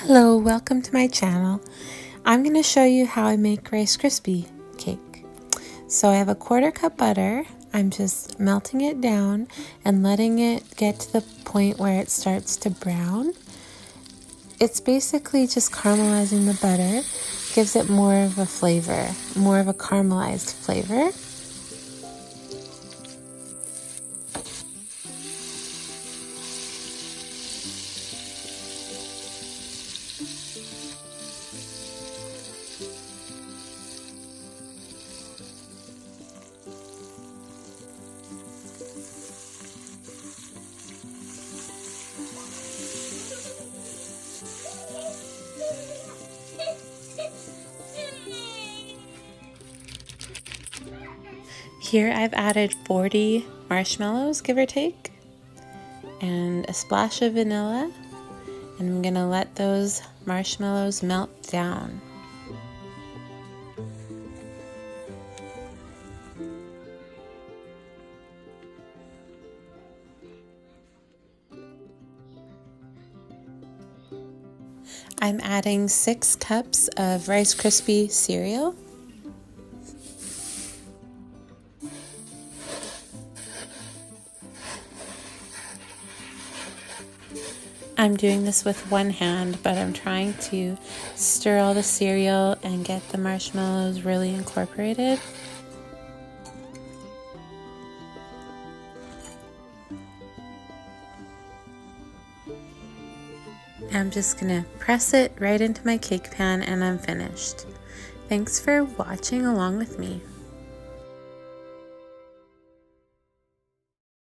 Hello, welcome to my channel. I'm going to show you how I make Rice Krispie cake. So I have a 1/4 cup butter. I'm just melting it down and letting it get to the point where it starts to brown. It's basically just caramelizing the butter, gives it more of a flavor, more of a caramelized flavor. Here I've added 40 marshmallows, give or take, and a splash of vanilla, and I'm gonna let those marshmallows melt down. I'm adding 6 cups of Rice Krispie cereal. I'm doing this with one hand, but I'm trying to stir all the cereal and get the marshmallows really incorporated. I'm just gonna press it right into my cake pan and I'm finished. Thanks for watching along with me.